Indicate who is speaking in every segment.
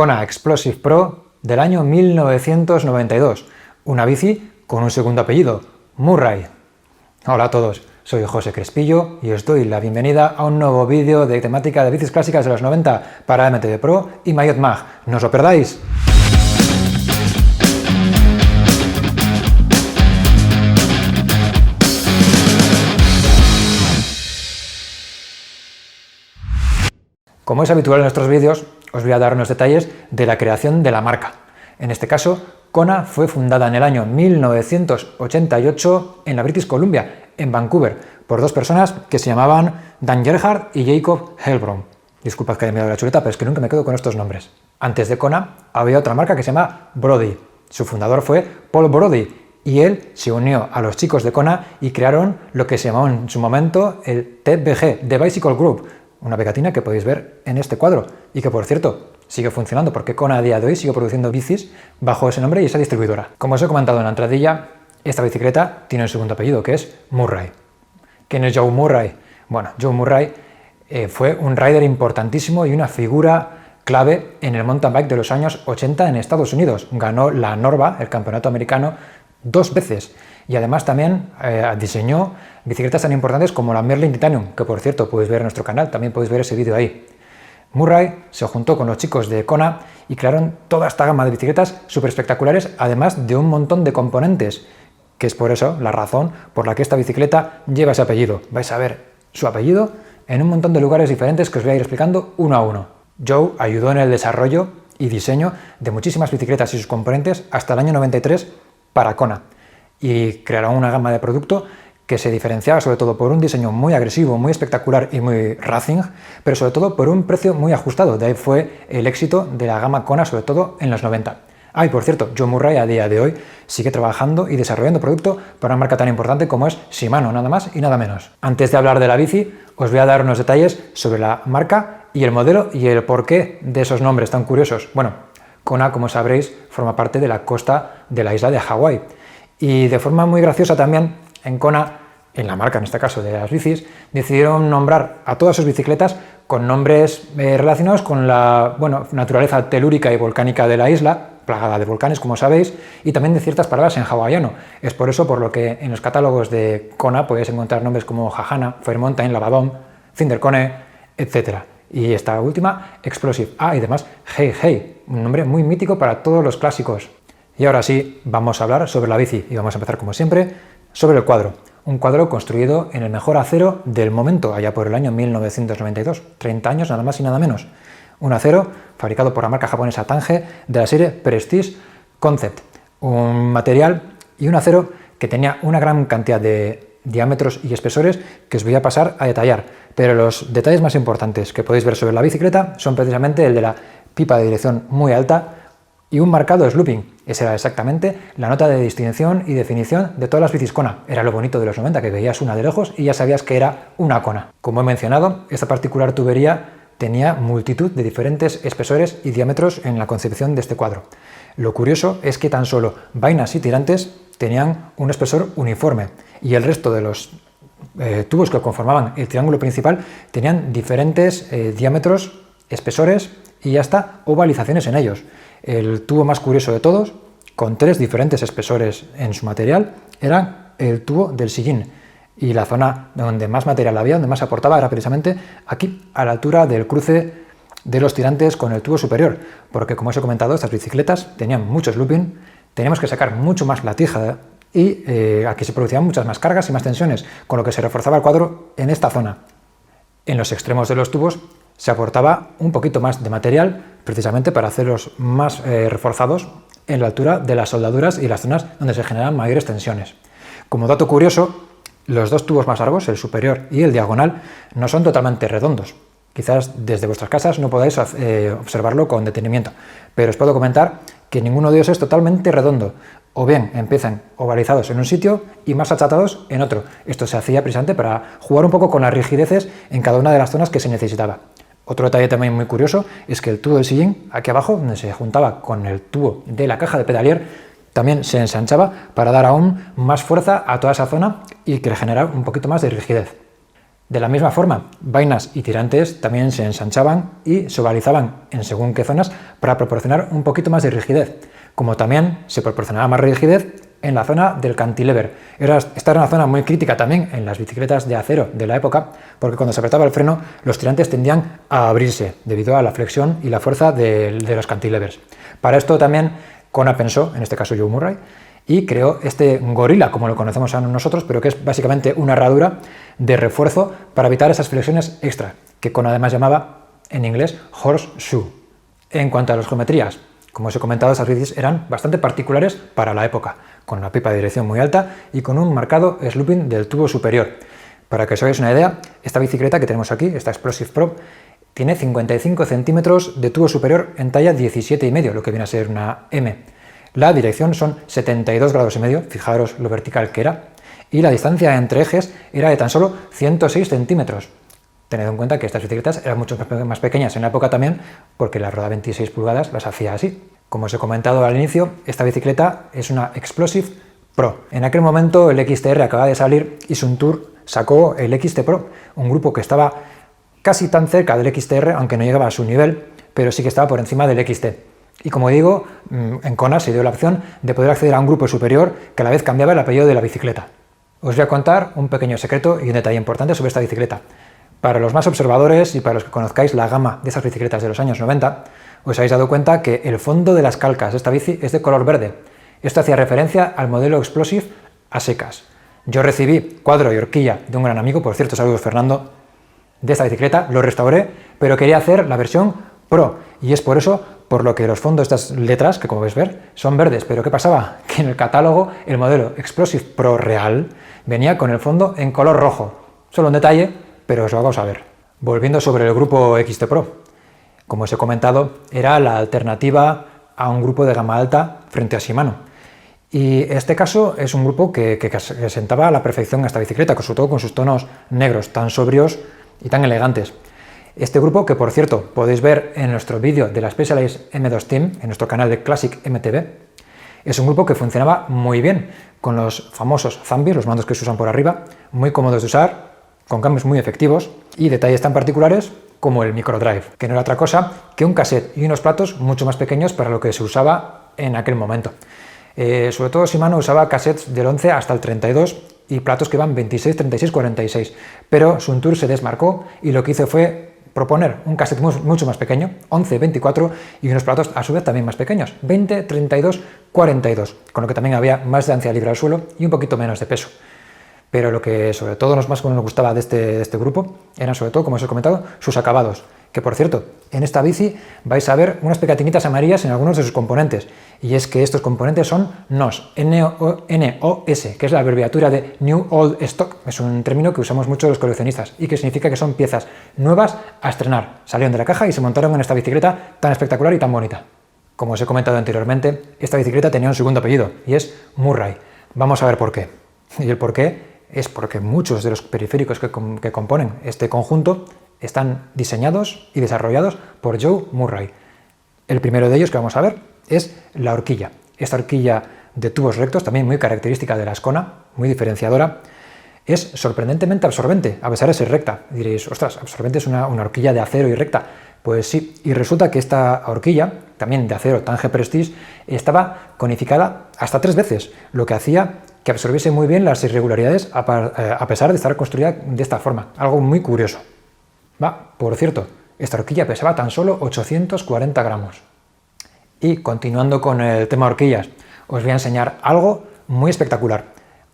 Speaker 1: Kona Explosive Pro del año 1992, una bici con un segundo apellido, Murray. Hola a todos, soy José Crespillo y os doy la bienvenida a un nuevo vídeo de temática de bicis clásicas de los 90 para MTB Pro y Maillot Mag. ¡No os lo perdáis! Como es habitual en nuestros vídeos, os voy a dar unos detalles de la creación de la marca. En este caso, Kona fue fundada en el año 1988 en la British Columbia, en Vancouver, por dos personas que se llamaban Dan Gerhardt y Jacob Heilbron. Disculpad que haya mirado la chuleta, pero es que nunca me quedo con estos nombres. Antes de Kona había otra marca que se llama Brody. Su fundador fue Paul Brody y él se unió a los chicos de Kona y crearon lo que se llamó en su momento el TBG, The Bicycle Group, una pegatina que podéis ver en este cuadro y que, por cierto, sigue funcionando porque Kona a día de hoy sigue produciendo bicis bajo ese nombre y esa distribuidora. Como os he comentado en la entradilla, esta bicicleta tiene un segundo apellido que es Murray. ¿Quién es Joe Murray? Bueno, Joe Murray fue un rider importantísimo y una figura clave en el mountain bike de los años 80 en Estados Unidos. Ganó la Norva, el campeonato americano, 2 veces y además también diseñó bicicletas tan importantes como la Merlin Titanium, que por cierto podéis ver en nuestro canal, también podéis ver ese vídeo ahí. Murray se juntó con los chicos de Kona y crearon toda esta gama de bicicletas súper espectaculares, además de un montón de componentes, que es por eso la razón por la que esta bicicleta lleva ese apellido. Vais a ver su apellido en un montón de lugares diferentes que os voy a ir explicando uno a uno. Joe ayudó en el desarrollo y diseño de muchísimas bicicletas y sus componentes hasta el año 93 para Kona, y crearon una gama de producto que se diferenciaba sobre todo por un diseño muy agresivo, muy espectacular y muy racing, pero sobre todo por un precio muy ajustado. De ahí fue el éxito de la gama Kona, sobre todo en los 90. Y por cierto, Joe Murray a día de hoy sigue trabajando y desarrollando producto para una marca tan importante como es Shimano, nada más y nada menos. Antes de hablar de la bici, os voy a dar unos detalles sobre la marca y el modelo y el porqué de esos nombres tan curiosos. Bueno, Kona, como sabréis, forma parte de la costa de la isla de Hawái. Y de forma muy graciosa también, en Kona, en la marca en este caso de las bicis, decidieron nombrar a todas sus bicicletas con nombres relacionados con la naturaleza telúrica y volcánica de la isla, plagada de volcanes como sabéis, y también de ciertas palabras en hawaiano. Es por eso por lo que en los catálogos de Kona podéis encontrar nombres como Hahana, Fair Mountain, Lavadon, Cindercone, etc. Y esta última, Explosive. Y además Hey Hey, un nombre muy mítico para todos los clásicos. Y ahora sí, vamos a hablar sobre la bici y vamos a empezar como siempre sobre el cuadro. Un cuadro construido en el mejor acero del momento, allá por el año 1992, 30 años nada más y nada menos. Un acero fabricado por la marca japonesa Tange de la serie Prestige Concept. Un material y un acero que tenía una gran cantidad de diámetros y espesores que os voy a pasar a detallar. Pero los detalles más importantes que podéis ver sobre la bicicleta son precisamente el de la pipa de dirección muy alta y un marcado slooping. Esa era exactamente la nota de distinción y definición de todas las bicis Kona. Era lo bonito de los 90, que veías una de lejos y ya sabías que era una Kona. Como he mencionado, esta particular tubería tenía multitud de diferentes espesores y diámetros en la concepción de este cuadro. Lo curioso es que tan solo vainas y tirantes tenían un espesor uniforme y el resto de los tubos que conformaban el triángulo principal tenían diferentes diámetros, espesores y hasta ovalizaciones en ellos. El tubo más curioso de todos, con 3 diferentes espesores en su material, era el tubo del sillín. Y la zona donde más material había, donde más aportaba, era precisamente aquí, a la altura del cruce de los tirantes con el tubo superior. Porque, como os he comentado, estas bicicletas tenían mucho looping, teníamos que sacar mucho más la tija y aquí se producían muchas más cargas y más tensiones, con lo que se reforzaba el cuadro en esta zona. En los extremos de los tubos se aportaba un poquito más de material precisamente para hacerlos más reforzados en la altura de las soldaduras y las zonas donde se generan mayores tensiones. Como dato curioso, los dos tubos más largos, el superior y el diagonal, no son totalmente redondos. Quizás desde vuestras casas no podáis observarlo con detenimiento, pero os puedo comentar que ninguno de ellos es totalmente redondo. O bien empiezan ovalizados en un sitio y más achatados en otro. Esto se hacía precisamente para jugar un poco con las rigideces en cada una de las zonas que se necesitaba. Otro detalle también muy curioso es que el tubo del sillín, aquí abajo, donde se juntaba con el tubo de la caja de pedalier, también se ensanchaba para dar aún más fuerza a toda esa zona y que le generara un poquito más de rigidez. De la misma forma, vainas y tirantes también se ensanchaban y se ovalizaban en según qué zonas para proporcionar un poquito más de rigidez, como también se proporcionaba más rigidez en la zona del cantilever. Esta era una zona muy crítica también en las bicicletas de acero de la época, porque cuando se apretaba el freno, los tirantes tendían a abrirse debido a la flexión y la fuerza de los cantilevers. Para esto también Kona pensó, en este caso Joe Murray, y creó este gorila, como lo conocemos nosotros, pero que es básicamente una herradura de refuerzo para evitar esas flexiones extra, que Kona además llamaba en inglés horseshoe. En cuanto a las geometrías, como os he comentado, esas bicis eran bastante particulares para la época, con una pipa de dirección muy alta y con un marcado slooping del tubo superior. Para que os hagáis una idea, esta bicicleta que tenemos aquí, esta Explosive Pro, tiene 55 centímetros de tubo superior en talla 17,5, lo que viene a ser una M. La dirección son 72 grados y medio, fijaros lo vertical que era, y la distancia entre ejes era de tan solo 106 centímetros. Tened en cuenta que estas bicicletas eran mucho más pequeñas en la época también, porque la rueda 26 pulgadas las hacía así. Como os he comentado al inicio, esta bicicleta es una Explosive Pro. En aquel momento el XTR acaba de salir y Suntour sacó el XT Pro, un grupo que estaba casi tan cerca del XTR, aunque no llegaba a su nivel, pero sí que estaba por encima del XT. Y como digo, en Kona se dio la opción de poder acceder a un grupo superior que a la vez cambiaba el apellido de la bicicleta. Os voy a contar un pequeño secreto y un detalle importante sobre esta bicicleta. Para los más observadores y para los que conozcáis la gama de esas bicicletas de los años 90, os habéis dado cuenta que el fondo de las calcas de esta bici es de color verde. Esto hacía referencia al modelo Explosive a secas. Yo recibí cuadro y horquilla de un gran amigo, por cierto, saludos Fernando, de esta bicicleta, lo restauré, pero quería hacer la versión Pro, y es por eso por lo que los fondos de estas letras, que como veis ver, son verdes. Pero ¿qué pasaba? Que en el catálogo el modelo Explosive Pro real venía con el fondo en color rojo. Solo un detalle, pero os lo vamos a ver. Volviendo sobre el grupo XT Pro, como os he comentado, era la alternativa a un grupo de gama alta frente a Shimano. Y este caso es un grupo que sentaba a la perfección a esta bicicleta, sobre todo con sus tonos negros tan sobrios y tan elegantes. Este grupo, que por cierto podéis ver en nuestro vídeo de la Specialized M2 Team, en nuestro canal de Classic MTB, es un grupo que funcionaba muy bien, con los famosos Zambi, los mandos que se usan por arriba, muy cómodos de usar, con cambios muy efectivos y detalles tan particulares como el microdrive, que no era otra cosa que un cassette y unos platos mucho más pequeños para lo que se usaba en aquel momento. Sobre todo Shimano usaba cassettes del 11 hasta el 32 y platos que iban 26, 36, 46, pero Suntour se desmarcó y lo que hizo fue proponer un cassette mucho más pequeño, 11, 24, y unos platos a su vez también más pequeños, 20, 32, 42, con lo que también había más distancia libre al suelo y un poquito menos de peso. Pero lo que sobre todo nos gustaba de este grupo eran sobre todo, como os he comentado, sus acabados. Que por cierto, en esta bici vais a ver unas pegatiниtas amarillas en algunos de sus componentes. Y es que estos componentes son NOS, N-O-S, que es la abreviatura de New Old Stock. Es un término que usamos mucho los coleccionistas y que significa que son piezas nuevas a estrenar. Salieron de la caja y se montaron en esta bicicleta tan espectacular y tan bonita. Como os he comentado anteriormente, esta bicicleta tenía un segundo apellido y es Murray. Vamos a ver por qué. Y el por qué es porque muchos de los periféricos que componen este conjunto están diseñados y desarrollados por Joe Murray. El primero de ellos que vamos a ver es la horquilla. Esta horquilla de tubos rectos, también muy característica de la Kona, muy diferenciadora, es sorprendentemente absorbente, a pesar de ser recta. Diréis, ostras, absorbente es una horquilla de acero y recta. Pues sí, y resulta que esta horquilla, también de acero Tange Prestige, estaba conificada hasta 3 veces, lo que hacía que absorbiese muy bien las irregularidades a pesar de estar construida de esta forma. Algo muy curioso. Por cierto, esta horquilla pesaba tan solo 840 gramos. Y continuando con el tema horquillas, os voy a enseñar algo muy espectacular.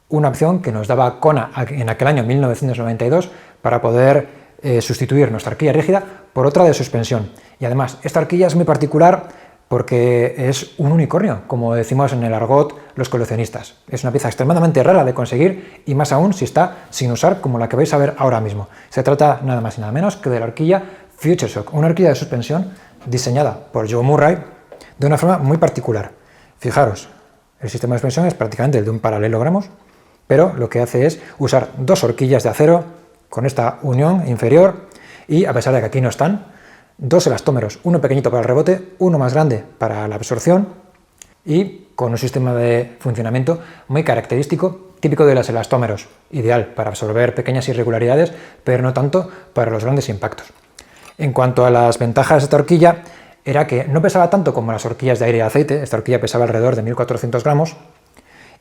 Speaker 1: Una opción que nos daba Kona en aquel año 1992 para poder sustituir nuestra horquilla rígida por otra de suspensión. Y además, esta horquilla es muy particular porque es un unicornio, como decimos en el argot los coleccionistas. Es una pieza extremadamente rara de conseguir y más aún si está sin usar, como la que vais a ver ahora mismo. Se trata nada más y nada menos que de la horquilla Future Shock, una horquilla de suspensión diseñada por Joe Murray de una forma muy particular. Fijaros, el sistema de suspensión es prácticamente el de un paralelogramo, pero lo que hace es usar 2 horquillas de acero con esta unión inferior y, a pesar de que aquí no están, 2 elastómeros, uno pequeñito para el rebote, uno más grande para la absorción y con un sistema de funcionamiento muy característico típico de los elastómeros, ideal para absorber pequeñas irregularidades, pero no tanto para los grandes impactos. En cuanto a las ventajas de esta horquilla, era que no pesaba tanto como las horquillas de aire y aceite, esta horquilla pesaba alrededor de 1400 gramos,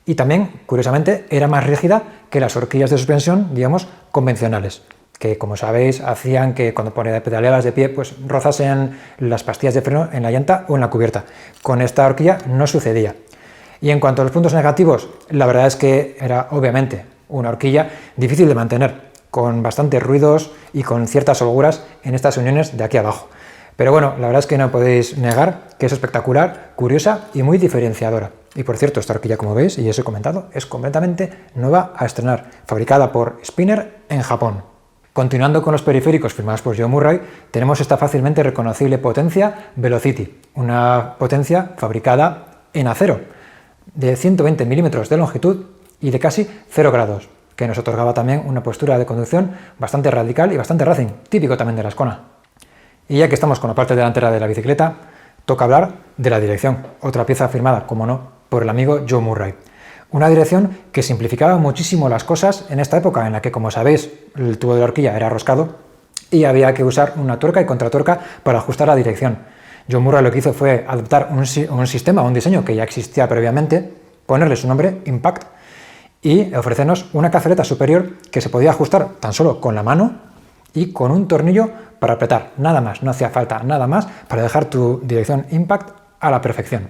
Speaker 1: y también, curiosamente, era más rígida que las horquillas de suspensión, digamos, convencionales, que como sabéis hacían que cuando pedaleabas de pie pues rozasen las pastillas de freno en la llanta o en la cubierta. Con esta horquilla no sucedía. Y en cuanto a los puntos negativos, la verdad es que era obviamente una horquilla difícil de mantener, con bastantes ruidos y con ciertas holguras en estas uniones de aquí abajo. Pero bueno, la verdad es que no podéis negar que es espectacular, curiosa y muy diferenciadora. Y por cierto, esta horquilla, como veis, y os he comentado, es completamente nueva a estrenar, fabricada por Spinner en Japón. Continuando con los periféricos firmados por Joe Murray, tenemos esta fácilmente reconocible potencia Velocity, una potencia fabricada en acero, de 120 milímetros de longitud y de casi 0 grados, que nos otorgaba también una postura de conducción bastante radical y bastante racing, típico también de la Ascona. Y ya que estamos con la parte delantera de la bicicleta, toca hablar de la dirección, otra pieza firmada, como no, por el amigo Joe Murray. Una dirección que simplificaba muchísimo las cosas en esta época en la que, como sabéis, el tubo de la horquilla era roscado y había que usar una tuerca y contratuerca para ajustar la dirección. Joe Murray lo que hizo fue adoptar un sistema, un diseño que ya existía previamente, ponerle su nombre, Impact, y ofrecernos una cazoleta superior que se podía ajustar tan solo con la mano y con un tornillo para apretar, nada más, no hacía falta nada más para dejar tu dirección Impact a la perfección.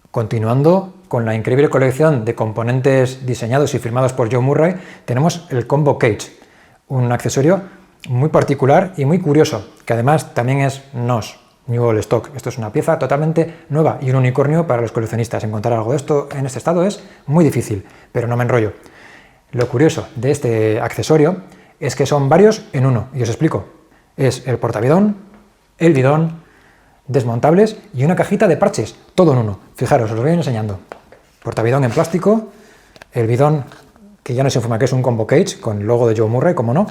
Speaker 1: Continuando con la increíble colección de componentes diseñados y firmados por Joe Murray, tenemos el Combo Cage, un accesorio muy particular y muy curioso, que además también es NOS, New All Stock. Esto es una pieza totalmente nueva y un unicornio para los coleccionistas. Encontrar algo de esto en este estado es muy difícil, pero no me enrollo. Lo curioso de este accesorio es que son varios en uno, y os explico. Es el portabidón, el bidón, desmontables y una cajita de parches, todo en uno. Fijaros, os lo voy enseñando. Portabidón en plástico, el bidón, que ya nos informa que es un Combo Cage, con el logo de Joe Murray, como no.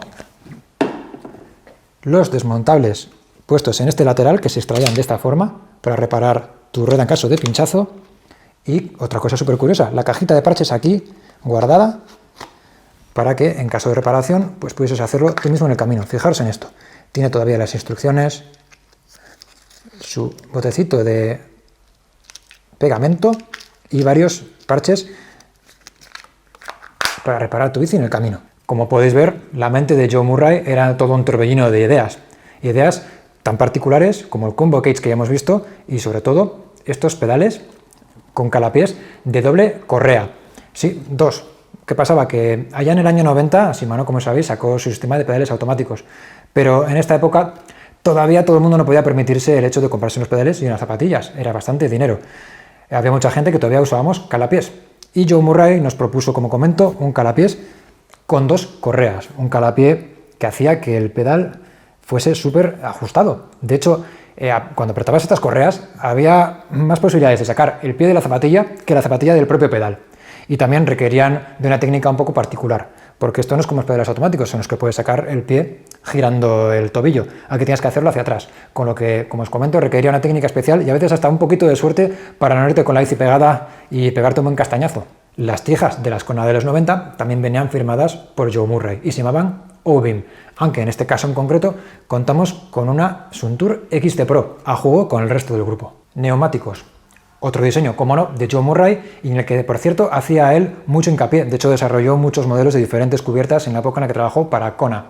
Speaker 1: Los desmontables puestos en este lateral, que se extraían de esta forma, para reparar tu rueda en caso de pinchazo. Y otra cosa súper curiosa, la cajita de parches aquí, guardada, para que en caso de reparación, pues pudieses hacerlo tú mismo en el camino. Fijaros en esto. Tiene todavía las instrucciones, su botecito de pegamento y varios parches para reparar tu bici en el camino. Como podéis ver, la mente de Joe Murray era todo un torbellino de ideas tan particulares como el Combo Cage que ya hemos visto y sobre todo estos pedales con calapiés de doble correa. Sí, dos. ¿Qué pasaba? Que allá en el año 90, Shimano, como sabéis, sacó su sistema de pedales automáticos, pero en esta época todavía todo el mundo no podía permitirse el hecho de comprarse unos pedales y unas zapatillas, era bastante dinero. Había mucha gente que todavía usábamos calapiés y Joe Murray nos propuso, como comento, un calapiés con dos correas, un calapié que hacía que el pedal fuese súper ajustado. De hecho, cuando apretabas estas correas había más posibilidades de sacar el pie de la zapatilla que la zapatilla del propio pedal. Y también requerían de una técnica un poco particular, porque esto no es como los pedales automáticos, en los que puedes sacar el pie girando el tobillo. Aquí tienes que hacerlo hacia atrás, con lo que, como os comento, requería una técnica especial y a veces hasta un poquito de suerte para no irte con la bici pegada y pegarte un buen castañazo. Las tijas de la Ascona de los 90 también venían firmadas por Joe Murray y se llamaban O-Beam, aunque en este caso en concreto contamos con una Suntour XT Pro, a juego con el resto del grupo. Neumáticos. Otro diseño, como no, de Joe Murray, y en el que, por cierto, hacía él mucho hincapié. De hecho, desarrolló muchos modelos de diferentes cubiertas en la época en la que trabajó para Kona.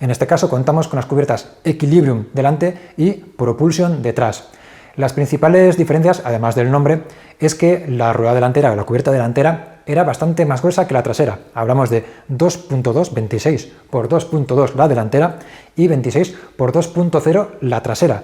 Speaker 1: En este caso, contamos con las cubiertas Equilibrium delante y Propulsion detrás. Las principales diferencias, además del nombre, es que la rueda delantera o la cubierta delantera era bastante más gruesa que la trasera. Hablamos de 2.2, 26 por 2.2 la delantera y 26 por 2.0 la trasera.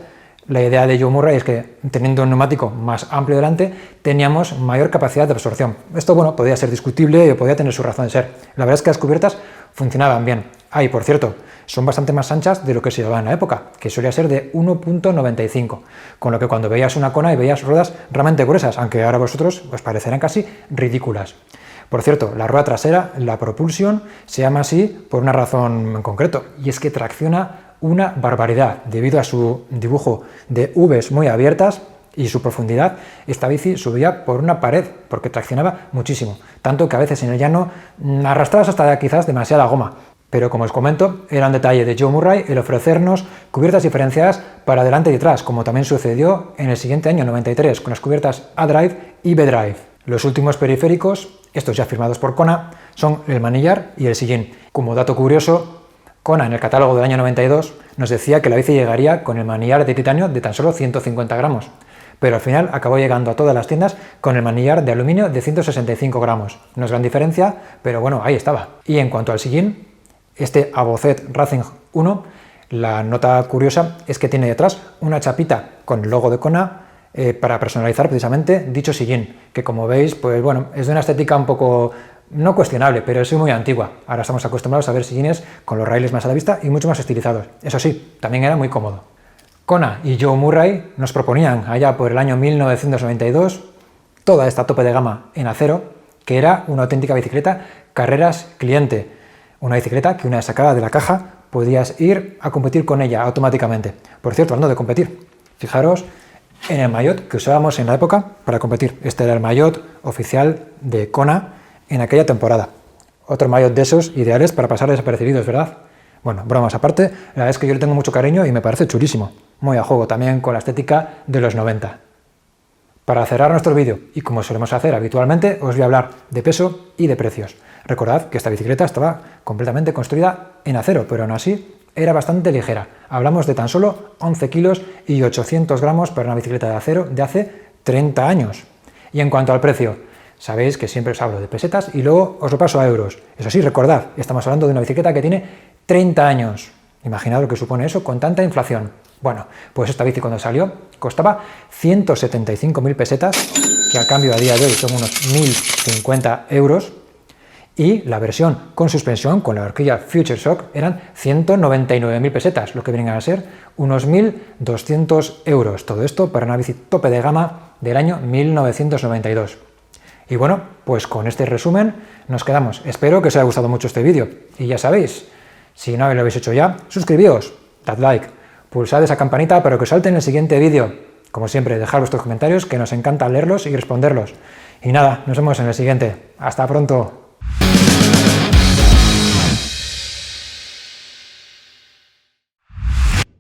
Speaker 1: La idea de Joe Murray es que, teniendo un neumático más amplio delante, teníamos mayor capacidad de absorción. Esto, bueno, podía ser discutible y podía tener su razón de ser. La verdad es que las cubiertas funcionaban bien. Y por cierto, son bastante más anchas de lo que se llevaba en la época, que solía ser de 1.95, con lo que cuando veías una Kona y veías ruedas realmente gruesas, aunque ahora a vosotros os parecerán casi ridículas. Por cierto, la rueda trasera, la Propulsion, se llama así por una razón en concreto, y es que tracciona una barbaridad debido a su dibujo de Vs muy abiertas y su profundidad, esta bici subía por una pared porque traccionaba muchísimo, tanto que a veces en el llano arrastrabas hasta quizás demasiada goma. Pero como os comento, era un detalle de Joe Murray el ofrecernos cubiertas diferenciadas para adelante y detrás, como también sucedió en el siguiente año 93 con las cubiertas A-Drive y B-Drive. Los últimos periféricos, estos ya firmados por Kona, son el manillar y el sillín. Como dato curioso, Kona en el catálogo del año 92 nos decía que la bici llegaría con el manillar de titanio de tan solo 150 gramos, pero al final acabó llegando a todas las tiendas con el manillar de aluminio de 165 gramos. No es gran diferencia, pero bueno, ahí estaba. Y en cuanto al sillín, este Avocet Racing 1, la nota curiosa es que tiene detrás una chapita con el logo de Kona para personalizar precisamente dicho sillín, que como veis, pues bueno, es de una estética un poco no cuestionable, pero es muy antigua. Ahora estamos acostumbrados a ver sillines con los raíles más a la vista y mucho más estilizados. Eso sí, también era muy cómodo. Kona y Joe Murray nos proponían allá por el año 1992 toda esta tope de gama en acero, que era una auténtica bicicleta carreras cliente. Una bicicleta que una vez sacada de la caja podías ir a competir con ella automáticamente. Por cierto, hablando de competir, fijaros en el maillot que usábamos en la época para competir. Este era el maillot oficial de Kona en aquella temporada. Otro maillot de esos ideales para pasar desapercibidos, ¿verdad? Bueno, bromas aparte, la verdad es que yo le tengo mucho cariño y me parece chulísimo. Muy a juego también con la estética de los 90. Para cerrar nuestro vídeo, y como solemos hacer habitualmente, os voy a hablar de peso y de precios. Recordad que esta bicicleta estaba completamente construida en acero, pero aún así era bastante ligera. Hablamos de tan solo 11 kilos y 800 gramos para una bicicleta de acero de hace 30 años. Y en cuanto al precio, sabéis que siempre os hablo de pesetas y luego os lo paso a euros. Eso sí, recordad, estamos hablando de una bicicleta que tiene 30 años. Imaginad lo que supone eso con tanta inflación. Bueno, pues esta bici cuando salió costaba 175.000 pesetas, que al cambio a día de hoy son unos 1.050 euros, y la versión con suspensión, con la horquilla Future Shock, eran 199.000 pesetas, lo que vienen a ser unos 1.200 euros. Todo esto para una bici tope de gama del año 1992. Y bueno, pues con este resumen nos quedamos. Espero que os haya gustado mucho este vídeo. Y ya sabéis, si no lo habéis hecho ya, suscribíos, dad like, pulsad esa campanita para que os salte en el siguiente vídeo. Como siempre, dejad vuestros comentarios, que nos encanta leerlos y responderlos. Y nada, nos vemos en el siguiente. ¡Hasta pronto!